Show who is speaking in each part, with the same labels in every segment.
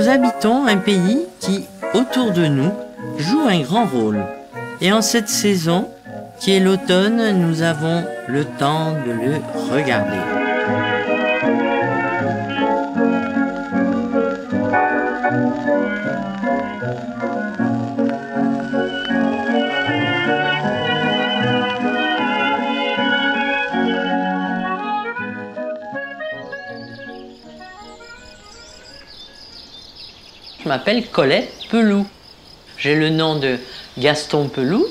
Speaker 1: Nous habitons un pays qui, autour de nous, joue un grand rôle. Et en cette saison, qui est l'automne, nous avons le temps de le regarder. Je m'appelle Colette Peloux. J'ai le nom de Gaston Peloux.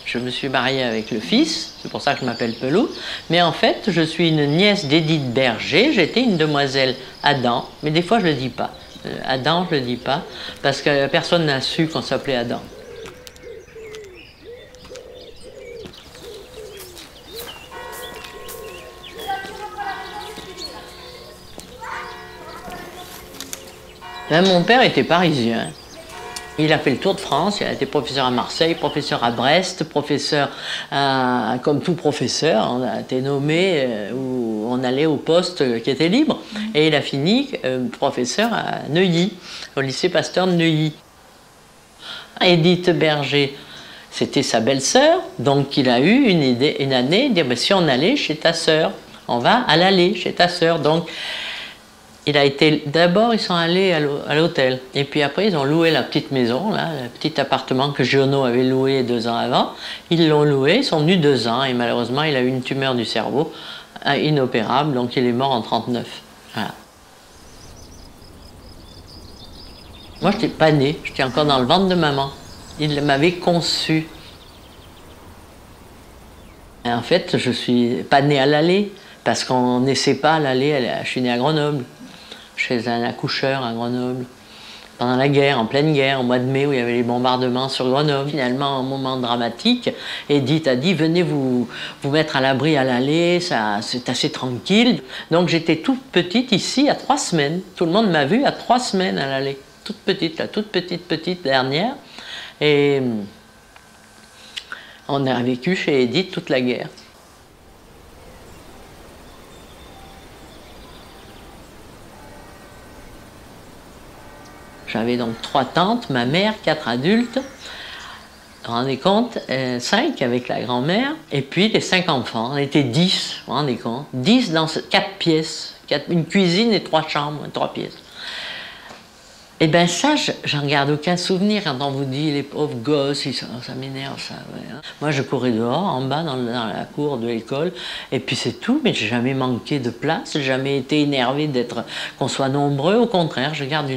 Speaker 1: Je me suis mariée avec le fils, c'est pour ça que je m'appelle Peloux. Mais en fait, je suis une nièce d'Édith Berger. J'étais une demoiselle Adam, mais des fois je ne le dis pas. Adam, je ne le dis pas, parce que personne n'a su qu'on s'appelait Adam. Mon père était parisien. Il a fait le tour de France, il a été professeur à Marseille, professeur à Brest, professeur comme tout professeur, on a été nommé où on allait au poste qui était libre. Et il a fini professeur à Neuilly, au lycée Pasteur de Neuilly. Édith Berger, c'était sa belle-sœur, donc il a eu une année, de dire ben, si on allait chez ta sœur, on va à l'aller chez ta sœur. Donc, il a été, d'abord ils sont allés à l'hôtel, et puis après ils ont loué la petite maison, là, le petit appartement que Giono avait loué 2 ans avant. Ils l'ont loué, ils sont venus 2 ans, et malheureusement il a eu une tumeur du cerveau inopérable, donc il est mort en 1939. Voilà. Moi je n'étais pas née, j'étais encore dans le ventre de maman. Il m'avait conçue. Et en fait je ne suis pas née à l'Allée, parce qu'on n'essaie pas à l'Allée, je suis née à Grenoble. Chez un accoucheur à Grenoble, pendant la guerre, en pleine guerre, au mois de mai où il y avait les bombardements sur Grenoble. Finalement, un moment dramatique, Édith a dit « Venez vous mettre à l'abri à l'Allée, c'est assez tranquille ». Donc j'étais toute petite ici à 3 semaines. Tout le monde m'a vue à 3 semaines à l'Allée. Toute petite, la toute petite dernière. Et on a vécu chez Édith toute la guerre. J'avais donc 3 tantes, ma mère, 4 adultes, vous vous rendez compte, 5 avec la grand-mère, et puis les 5 enfants, on était 10, vous vous rendez compte, 10 dans 4 pièces, une cuisine et 3 chambres, 3 pièces. Et bien ça, j'en garde aucun souvenir quand on vous dit les pauvres gosses, ça m'énerve ça. Ouais, hein. Moi je courais dehors, en bas, dans la cour de l'école, et puis c'est tout, mais j'ai jamais manqué de place, j'ai jamais été énervée qu'on soit nombreux, au contraire, je garde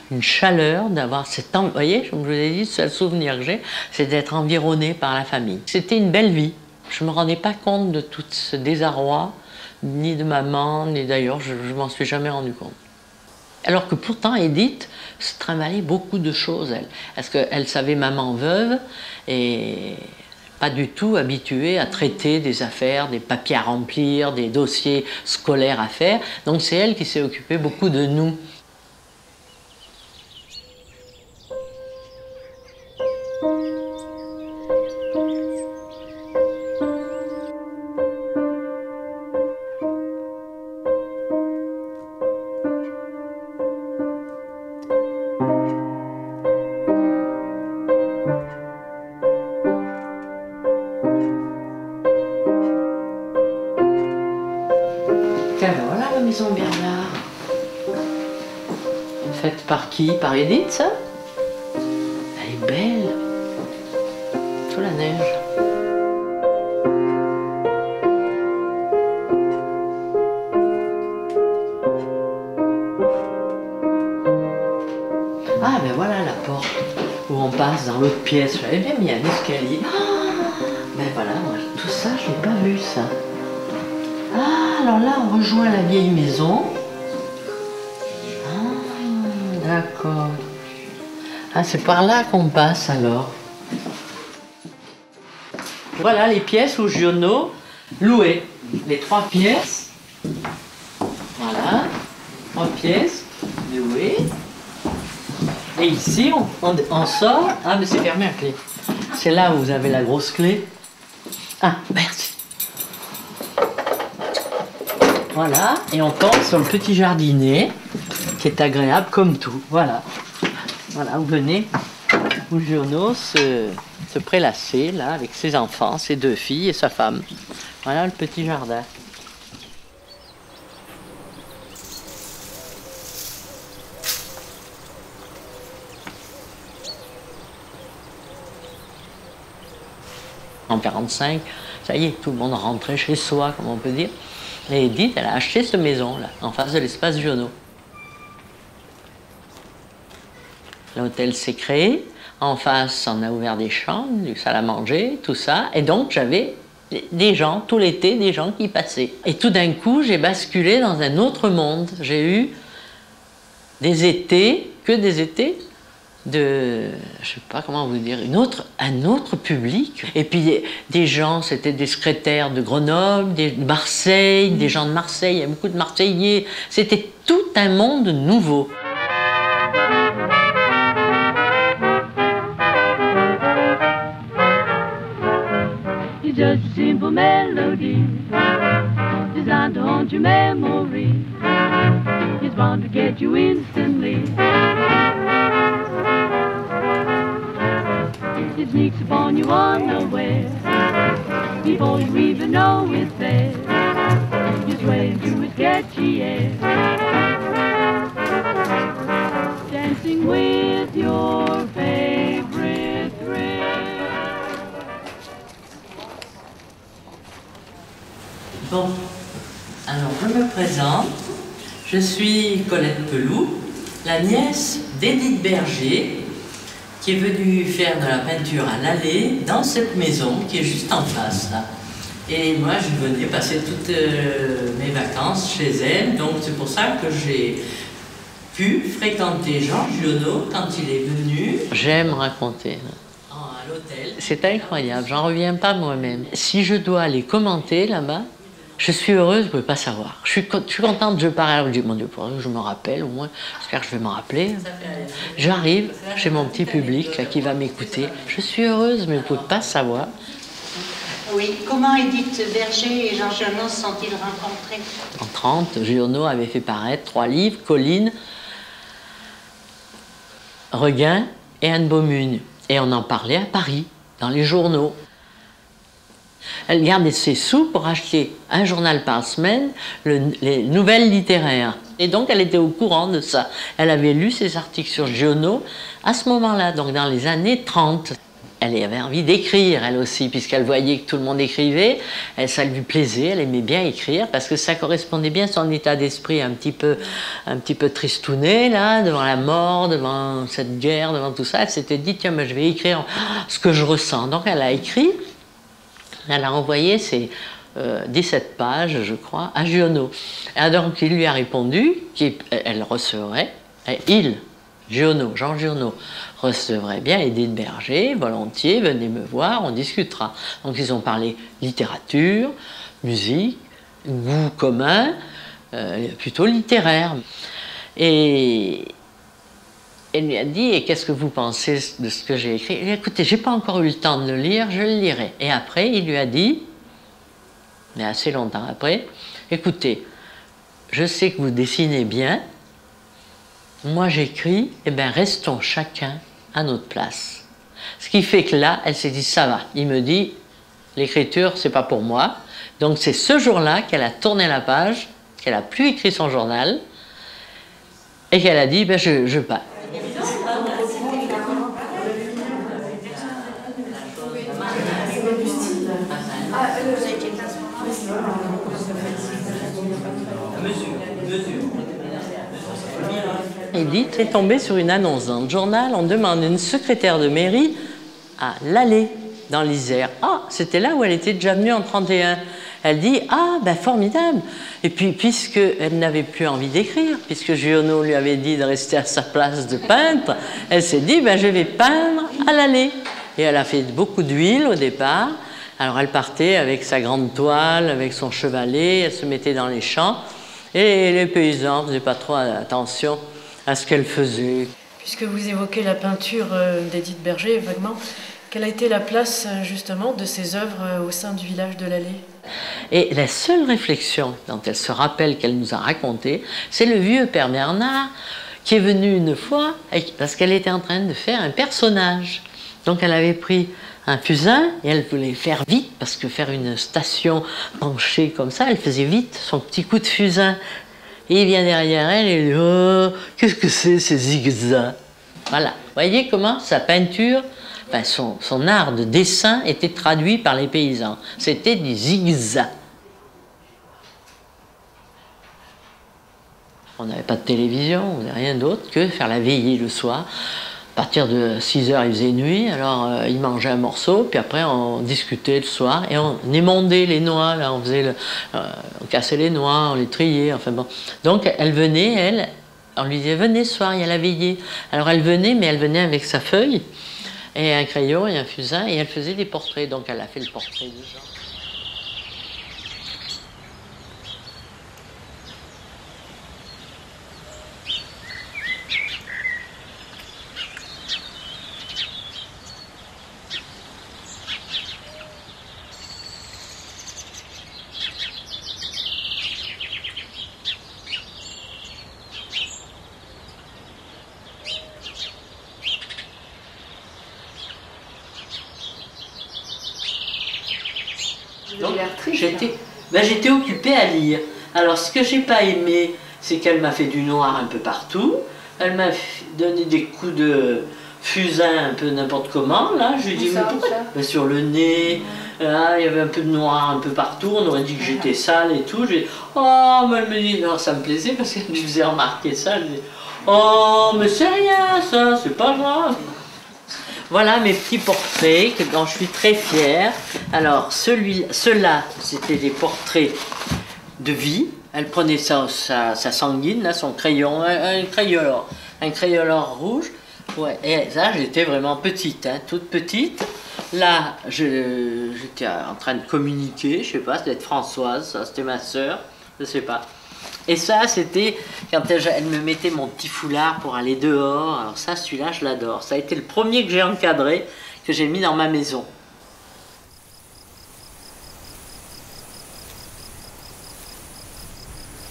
Speaker 1: une chaleur d'avoir cette... Vous voyez, comme je vous ai dit, le seul souvenir que j'ai, c'est d'être environnée par la famille. C'était une belle vie, je me rendais pas compte de tout ce désarroi, ni de maman, ni d'ailleurs, je m'en suis jamais rendu compte. Alors que pourtant, Édith se trimballait beaucoup de choses, elle. Parce qu'elle savait maman veuve et pas du tout habituée à traiter des affaires, des papiers à remplir, des dossiers scolaires à faire. Donc c'est elle qui s'est occupée beaucoup de nous. Voilà la maison Bernard. Faite par qui? Par Édith, ça? Elle est belle. Sous la neige. Ah ben voilà la porte où on passe dans l'autre pièce. J'avais bien mis un escalier. Ah, ben voilà, moi, tout ça, je n'ai pas vu ça. Ah, alors là, on rejoint la vieille maison. Ah, d'accord. Ah, c'est par là qu'on passe, alors. Voilà les pièces où Giono louait. Les 3 pièces. Voilà. 3 pièces louées. Et ici, on sort. Ah, mais c'est fermé à clé. C'est là où vous avez la grosse clé. Ah, merci. Voilà, et on tombe sur le petit jardinet. qui est agréable comme tout. Voilà. Voilà, vous venez où Giono se prélassait, là, avec ses enfants, ses 2 filles et sa femme. Voilà le petit jardin. En 1945, ça y est, tout le monde rentrait chez soi, comme on peut dire. Et Edith, elle a acheté cette maison-là, en face de l'espace Giono. L'hôtel s'est créé. En face, on a ouvert des chambres, du salle à manger, tout ça. Et donc, j'avais des gens, tout l'été, des gens qui passaient. Et tout d'un coup, j'ai basculé dans un autre monde. J'ai eu des étés, que des étés, de, je sais pas comment vous dire, un autre public. Et puis des gens, c'était des secrétaires de Grenoble, de Marseille, des gens de Marseille, il y a beaucoup de Marseillais. C'était tout un monde nouveau.
Speaker 2: It's just a simple melody designed to haunt your memory. It's bound to get you instantly. It sneaks upon you unaware before you even know it's there. You sway into its catchy air, dancing with your favorite thrill.
Speaker 1: Bon, alors je me présente. Je suis Colette Peloux, la nièce d'Edith Berger, qui est venue faire de la peinture à l'allée dans cette maison qui est juste en face là. Et moi je venais passer toutes mes vacances chez elle, donc c'est pour ça que j'ai pu fréquenter Jean Giono quand il est venu. J'aime raconter. À l'hôtel. C'est incroyable, j'en reviens pas moi-même. Si je dois aller commenter là-bas, je suis heureuse, vous ne pouvez pas savoir. Je suis contente, je pars, alors je dis, mon Dieu, je me rappelle au moins, j'espère que je vais m'en rappeler. J'arrive chez mon petit public là, qui va m'écouter. Je suis heureuse, mais vous ne pouvez pas savoir.
Speaker 3: Oui, comment Edith Berger et Jean Giono se sont-ils rencontrés?
Speaker 1: En 1930, Giono avait fait paraître 3 livres, Colline, Regain et Anne Beaumune. Et on en parlait à Paris, dans les journaux. Elle gardait ses sous pour acheter un journal par semaine, les nouvelles littéraires. Et donc, elle était au courant de ça. Elle avait lu ses articles sur Giono à ce moment-là, donc dans les années 30. Elle avait envie d'écrire, elle aussi, puisqu'elle voyait que tout le monde écrivait. Ça lui plaisait, elle aimait bien écrire, parce que ça correspondait bien à son état d'esprit un petit peu tristouné, là, devant la mort, devant cette guerre, devant tout ça. Elle s'était dit, tiens, mais je vais écrire ce que je ressens. Donc, elle a écrit. Elle a envoyé ses 17 pages, je crois, à Giono. Et donc, il lui a répondu qu'elle recevrait, Giono, Jean Giono, recevrait bien Edith Berger, volontiers, venez me voir, on discutera. Donc, ils ont parlé littérature, musique, goût commun, plutôt littéraire. Et elle lui a dit, et qu'est-ce que vous pensez de ce que j'ai écrit? Il a dit, écoutez, j'ai pas encore eu le temps de le lire, je le lirai. Et après, il lui a dit, mais assez longtemps après, écoutez, je sais que vous dessinez bien, moi j'écris, eh bien restons chacun à notre place. Ce qui fait que là, elle s'est dit, ça va. Il me dit, l'écriture, c'est pas pour moi. Donc c'est ce jour-là qu'elle a tourné la page, qu'elle a plus écrit son journal, et qu'elle a dit, ben je pars. Edith est tombée sur une annonce dans le journal, on demande une secrétaire de mairie à l'Allée, dans l'Isère. Ah, c'était là où elle était déjà venue en 1931. Elle dit, ah, ben formidable. Et puis, puisqu'elle n'avait plus envie d'écrire, puisque Giono lui avait dit de rester à sa place de peintre, elle s'est dit, ben je vais peindre à l'Allée. Et elle a fait beaucoup d'huile au départ. Alors elle partait avec sa grande toile, avec son chevalet, elle se mettait dans les champs. Et les paysans ne faisaient pas trop attention à ce qu'elle faisait.
Speaker 4: Puisque vous évoquez la peinture d'Edith Berger, vaguement, Quelle a été la place justement de ces œuvres au sein du village de l'Allée?
Speaker 1: Et la seule réflexion dont elle se rappelle qu'elle nous a raconté, c'est le vieux père Bernard qui est venu une fois parce qu'elle était en train de faire un personnage. Donc elle avait pris un fusain et elle voulait faire vite parce que faire une station penchée comme ça, elle faisait vite son petit coup de fusain. Et il vient derrière elle et il dit « Oh, qu'est-ce que c'est ces zigzags ?» Voilà. Vous voyez comment sa peinture, enfin son art de dessin était traduit par les paysans. C'était des zigzags. On n'avait pas de télévision, on n'avait rien d'autre que faire la veillée le soir. À partir de 6 h, il faisait nuit, alors il mangeait un morceau, puis après on discutait le soir et on émondait les noix, là, on cassait les noix, on les triait, enfin bon. Donc elle venait, on lui disait venez ce soir, il y a la veillée. Alors elle venait, mais elle venait avec sa feuille et un crayon et un fusain et elle faisait des portraits. Donc elle a fait le portrait de Jean. Donc j'étais occupée à lire. Alors ce que j'ai pas aimé, c'est qu'elle m'a fait du noir un peu partout. Elle m'a donné des coups de fusain un peu n'importe comment. Là, je lui ai dit mais pourquoi ben, sur le nez, là, il y avait un peu de noir un peu partout. On aurait dit que j'étais sale et tout. J'ai dit oh, mais elle me dit alors ça me plaisait parce que je faisais remarquer ça. Je dis oh, mais c'est rien ça, c'est pas grave. Voilà mes petits portraits dont je suis très fière. Alors ceux-là, c'était des portraits de vie. Elle prenait sa sanguine, là, son crayon, un crayon rouge. Ouais, et ça, j'étais vraiment petite, hein, toute petite. Là, j'étais en train de communiquer, je sais pas, c'était Françoise, ça, c'était ma sœur, je sais pas. Et ça, c'était quand elle me mettait mon petit foulard pour aller dehors. Alors ça, celui-là, je l'adore. Ça a été le premier que j'ai encadré, que j'ai mis dans ma maison.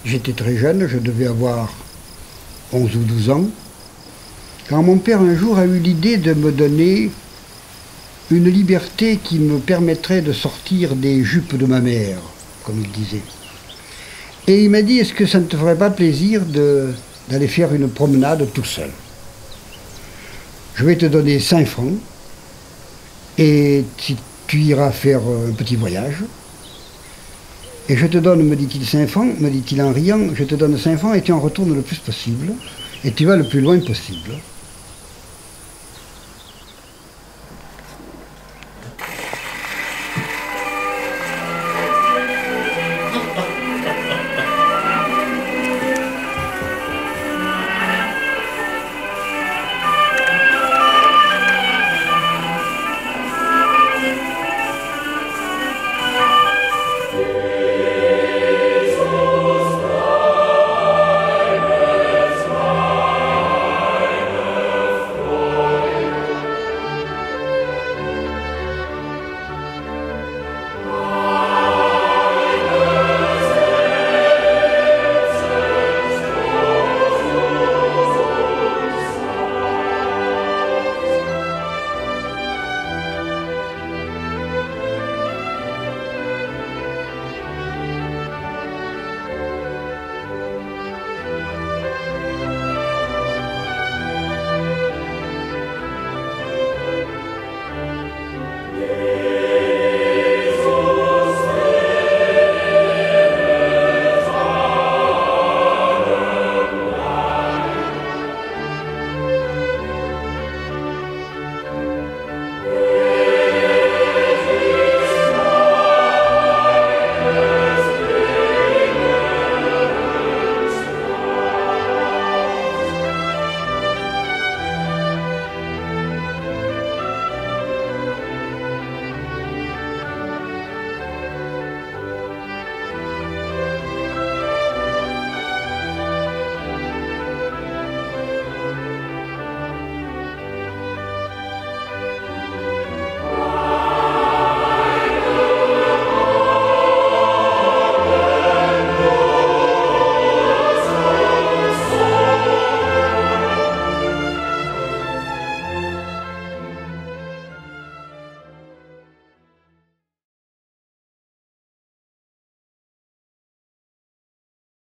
Speaker 5: J'étais très jeune, je devais avoir 11 ou 12 ans, quand mon père un jour a eu l'idée de me donner une liberté qui me permettrait de sortir des jupes de ma mère, comme il disait. Et il m'a dit, est-ce que ça ne te ferait pas plaisir d'aller faire une promenade tout seul? Je vais te donner 5 francs, et tu iras faire un petit voyage. Et je te donne, me dit-il, 5 francs, me dit-il en riant, je te donne 5 francs et tu en retournes le plus possible, et tu vas le plus loin possible.